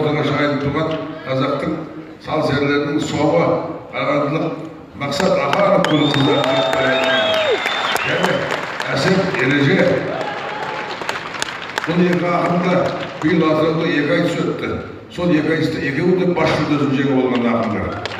ортаға шығайын тұрған қазақтың сал серілерінің соңы қарағандылық Мақсат Ақанов пен және Әсем Ереже. Бұл екі ақындар биыл Атырауда 2 ай өтті. Сол 2 айда екеуі де бас жүлдесін жеңіп алған ақындар.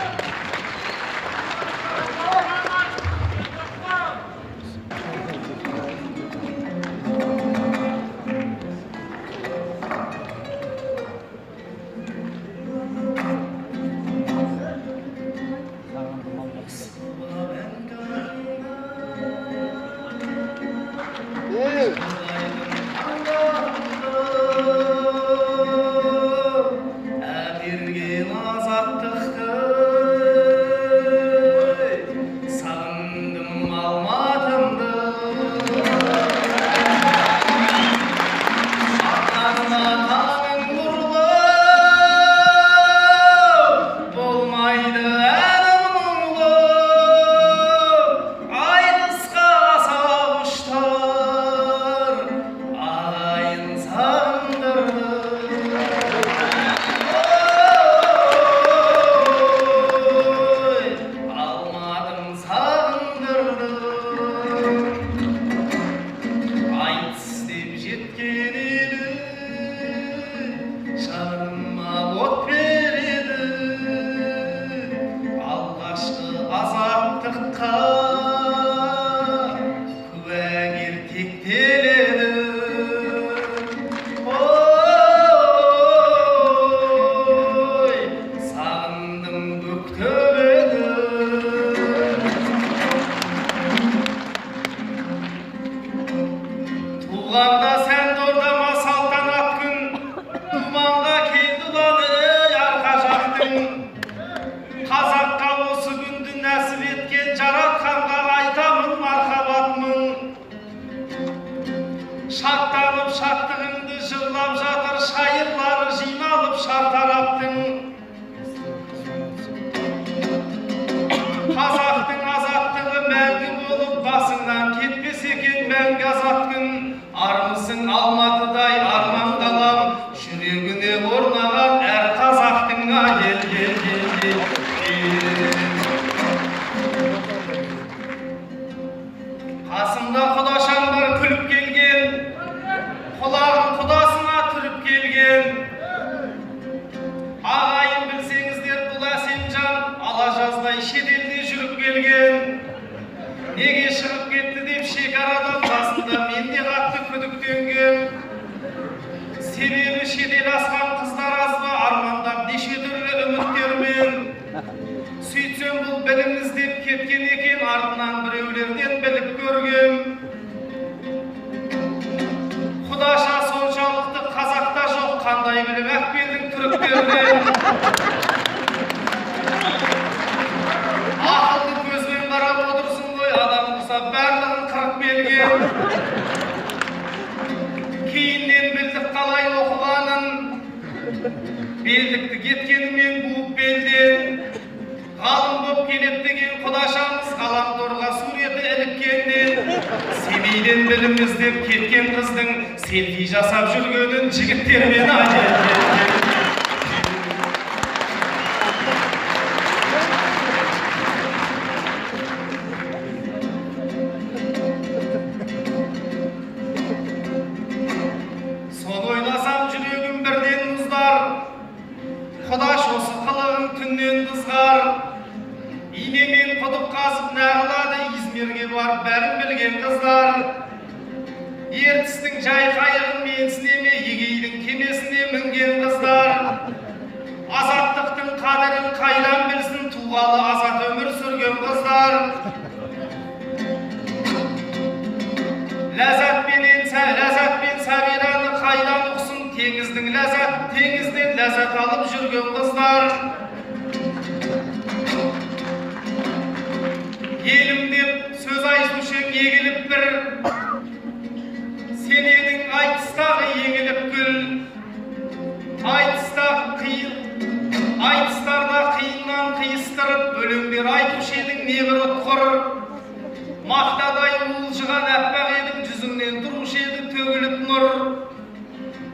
Мақтадай уылжыған әппақ едің жүзіңнен тұрушы еді төгіліп нұр.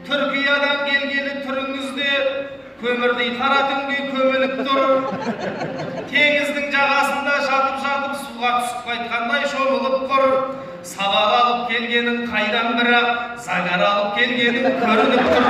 Түркиядан келгені түріңізде көмірдей қара түнге көміліп тұр. Теңіздің жағасында жатып суға түсіп қайтқандай шомылып тұр. Сабақ алып келгенің қайдан, бірақ загар алып келгенің көрініп тұр.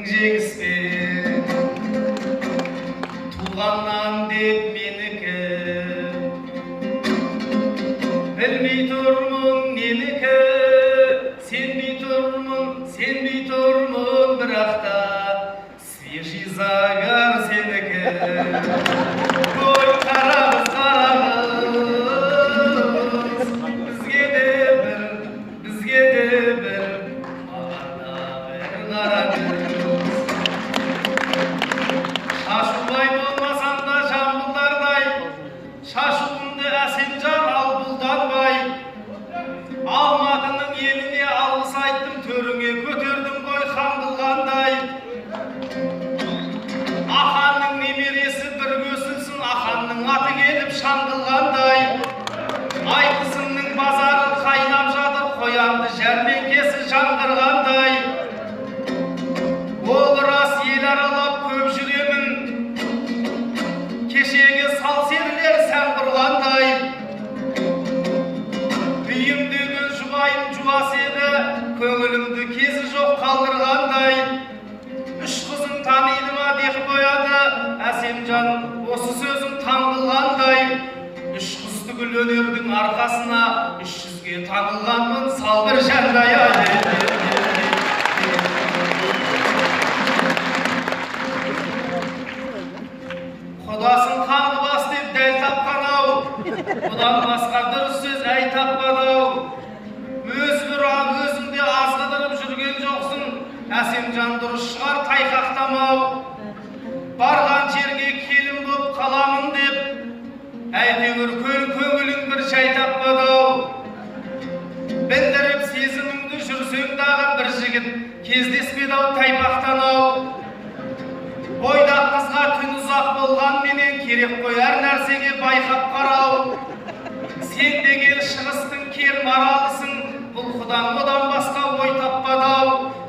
жеңіспен туғаннан деп менікі білмей тұрмын ненікі сенбей тұрмын бірақ та свежий загар сенікі ой қарағыз бізге де бір маған да бір қараңыз шашубай болмасам да жамбылдардай шашуымды әсемжан ал бұлданбай алматының еліне алғыс айттым төріңе көтердім ғой хан қылғандай аханның немересі бір көсілсін аханның аты келіп шан қылғандай айтысымның базары қайнап жатыр қоянды жәрмеңкесі жаңғырғандай ол рас ел аралап көп жүремін кешегі сал серілер сән құрғандай үйімдегі жұбайым жуас еді көңілімді кезі жоқ қалдырғандай үш қызым таниды ма деп қояды әсемжан осы сөзім таң қылғандай үш қыз түгіл өнердің арқасына 300-ге таңылғанмын сал бір жандая құдасын қаңғы бас деп дәл тапқан-ау бұдан басқа дұрыс сөз әй таппады-ау өзіңде аз қыдырып жүрген жоқсың әсемжан дұрыс шығар тайқақтамау барған жерге келін боп қаламын деп әйтеуір көңілің бір жай таппады-ау білдіріп сезіміңді жүрсең дағы бір жігіт кездеспеді-ау тайпақтан-ау бойдақ қызға түн ұзақ болғанменен керек қой әр нәрсеге байқап қарау сен деген шығыстың кер маралысың бұл құдан одан басқа ой таппады-ау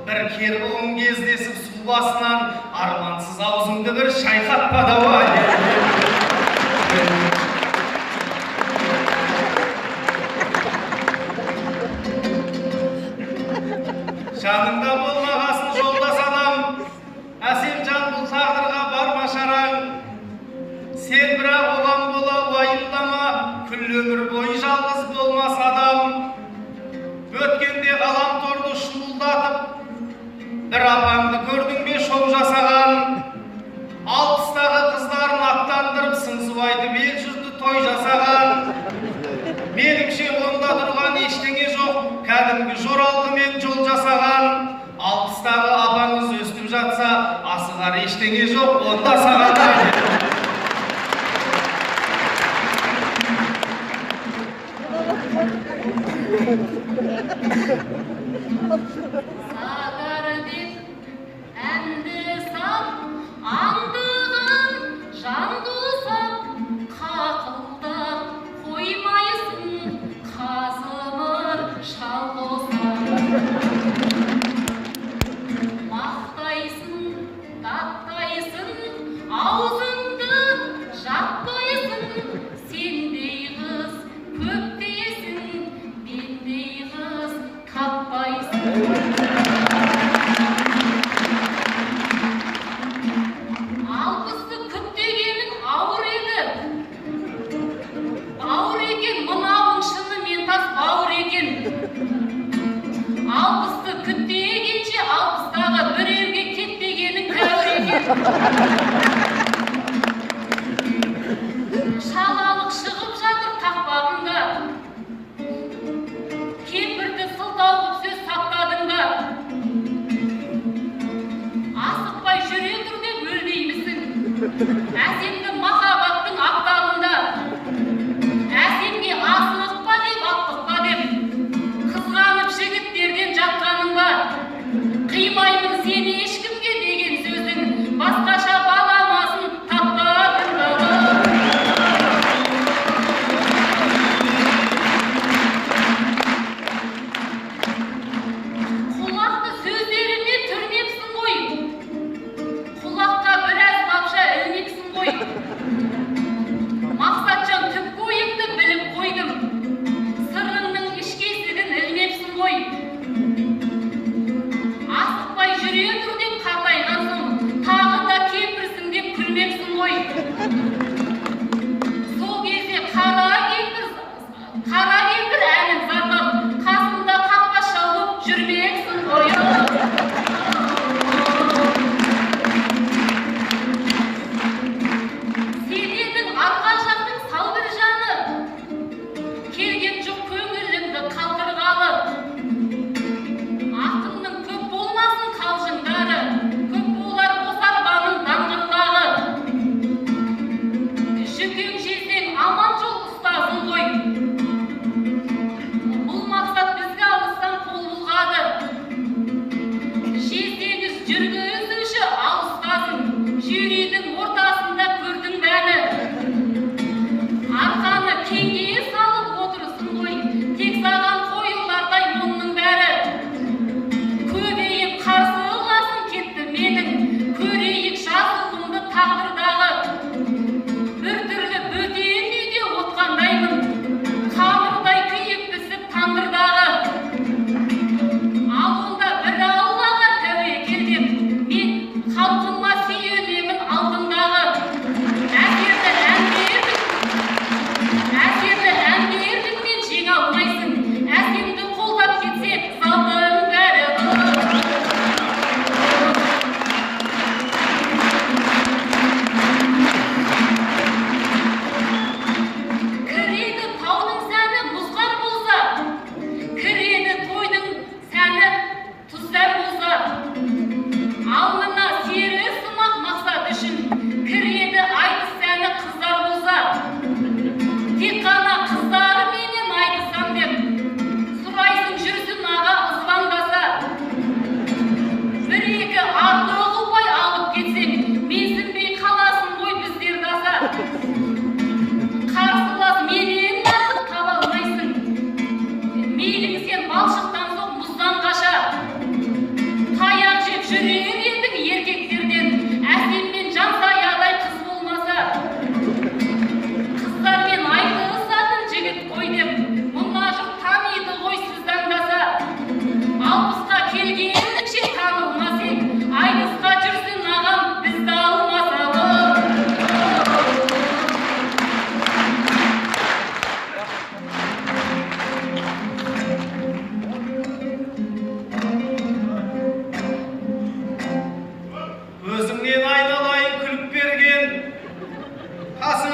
бір кер бұғым кездесіп су басынан армансыз аузыңды бір шайқатпады-ау жаныңда болмағасын жолдас адам әсемжан бұл тағдырға барма шараң сен бірақ оған бола уайымдама күллі өмір бойы жалғыз болмас адам өткенде ғаламторды шуылдатып бір апаңды көрдің бе шоу жасаған 60-тағы қыздарын аттандырып сыңсу айтып ел жұрты той жасаған меніңше онда тұрған ештеңе жоқ кәдімгі жоралғымен жол жасаған 60-тағы апаңыз өстіп жатса асығар ештеңе жоқ онда саған сағар деп әнді сап аңдыған жанды сап қақылдап қоймайсың қазымыр шал қосап мақтайсың даттайсың аузыңды жаппайсың сендей қыз көптесің мендей қыз таппайсың алпысты күттегенің ауыр еді бауыр екен мынауың шынымен тас бауыр екен 60-ты күттегенше 60-тағы бір ерге кетпегенің тәуір екен шалалық шығып жатыр қақпағында кемпірді сылтау қып сөз саттадың ба асықпай жүре тұр деп өлмеймісің әсемді махаббаттың апталында әсемге асықпа деп аттықпа деп қызғанып жігіттерден жатқаның ба қимаймын сені ешкімге деген сөзің басқаша баламасын таппадың ба құлақты сөздеріме түрмепсің ғой құлаққа біраз лапша ілмепсің ғой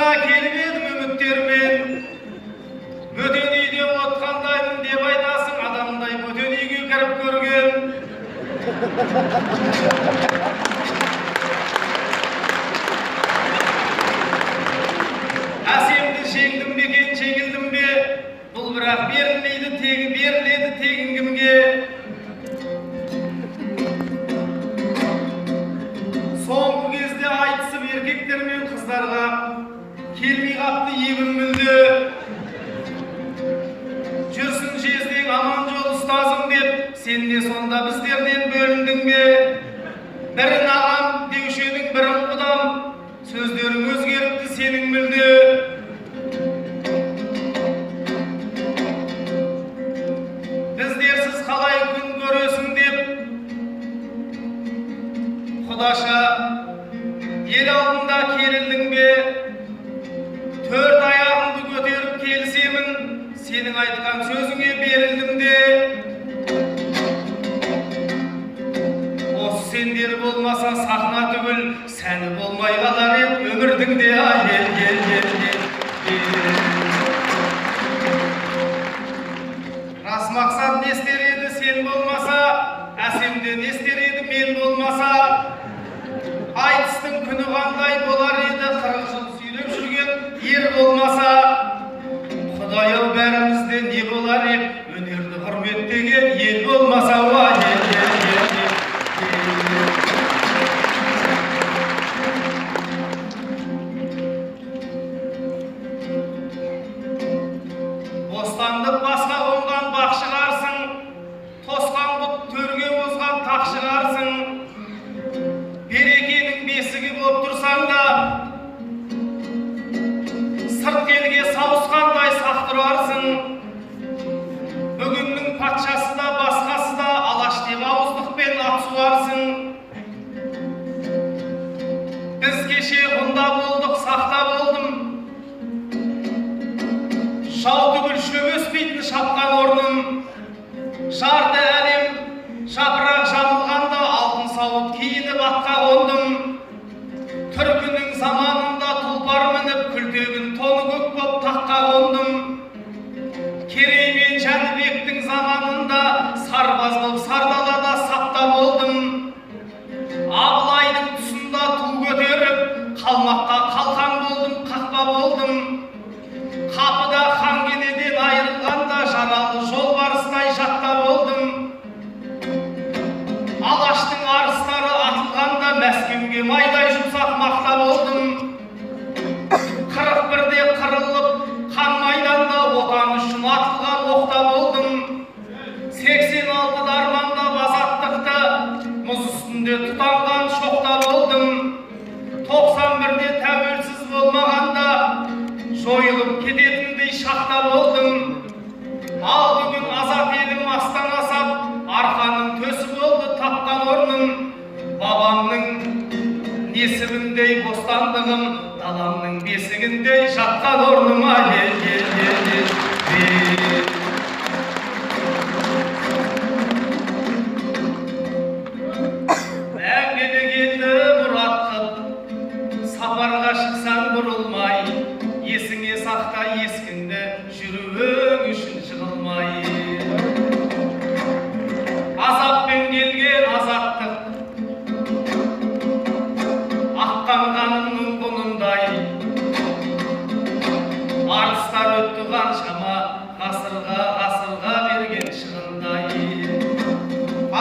қасыңа келіп едім үміттермен. Бөтен үйде отқандаймын деп айтасың, адамдай бөтен үйге кіріп көрген. Әсемді жеңдім бе екен, жеңілдім бе? Бұл бірақ берілмейді, беріледі тегін кімге? Соңғы кезде айтысып еркектер мен қыздарға келмей қапты ебім мүлде. Жүрсін жездең аман жол ұстазым деп, сен де сонда біздерден бөліндің бе? Бірін ағам деуші едің, бірін құдам, сөздерің өзгеріпті сенің мүлде. Біздерсіз қалай күн көресің деп, құдаша ел алдында керілдің бе? Төрт аяғымды көтеріп келісемін, сенің айтқан сөзіңе берілдім де. Осы сендер болмаса сахна түгіл, сәні болмай қалар еді өмірдің де. Рас Мақсат не істер еді сен болмаса, Әсемде не істер еді мен болмаса? Айтыстың күні қандай болар еді, 40 жыл сүйреп жүрген ер болмаса? Құдай-ау бәрімізде не болар еді, өнерді құрметтеген ел болмаса? Бостандық басқа қонған бақ шығарсың, тосқан бұт төрге озған тақ шығарсың. Берекенің бесігі болып тұрсаң да, сырт елге сауысқандай сақ тұрарсың. Бүгіннің патшасы да басқасы да алаш деп ауыздықпен ат суарсың. Біз кеше ғұнда болдық, сақта болдым. Жау түгіл шөп өспейтін шапқан орным. Жарты әлем жапырақ жамылғанда алтын сауыт киініп атқа қондым. Түркінің заманында тұлпар мініп күлтегін тоны көк боп таққа қондым. Керей мен Жәнібектің заманында сарбаз боп сардалада сапта болдым. Абылайдың тұсында ту көтеріп қалмаққа қалқан болдым, қақпа болдым. Қапыда хан кенеден айырылғанда жаралы жолбарыстай жатта болдым. Алаштың арыстары атылғанда Мәскеуге майдай жұмсақ мақта болдым. 41-де қырылып қан майданда отан үшін атылған оқта болдым. 86-да армандап азаттықты мұз үстінде тұтанған шоқта болдым. 91-де тәуелсіз болмағанда жойылып кететіндей шақта болдым. Ал бүгін азат елім астана сап, арқаның төсі болды тапқан орным. Бабамның несібіндей бостандығым, даламның бесігіндей жатқан орныма. Мәңгіде келді мұрат қып, сапарға шықсаң бұрылмай, есіңе сақта ескіңді жүруің үшін жығылмай. Азаппен келген азаттық, аққан қанымның құнындай. Арыстар өтті қаншама, ғасырға берген шығындай.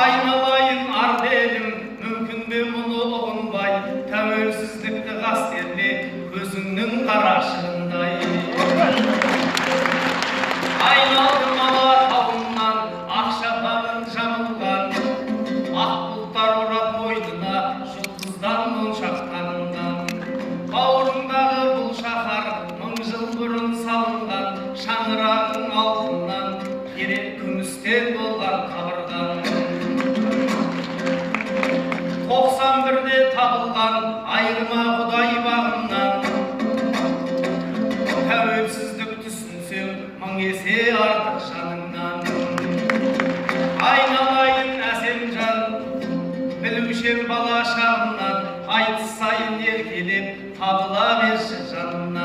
Айналайын арды елім, мүмкін бе мұны ұғынбай, тәуелсіздікті қастерле көзіңнің қарашығындай. Айналдым ала тауымнан, ақ шапағын жамылған, ақ бұлттар ұрап мойнына, жұлдыздан моншақтарынан. Бауырыңдағы бұл шаһар 1000 жыл бұрын салынған, шаңырағың алтыннан, керек күмістен болған қабырған. 91-де табылған айырма құдай бағымнан, тәуелсіздік түсінсең 1000 есе артық жаныңнан. Айналайын әсем жан, білушем бала шағымнан, айтыс сайын еркелеп табыла берші жанымнан.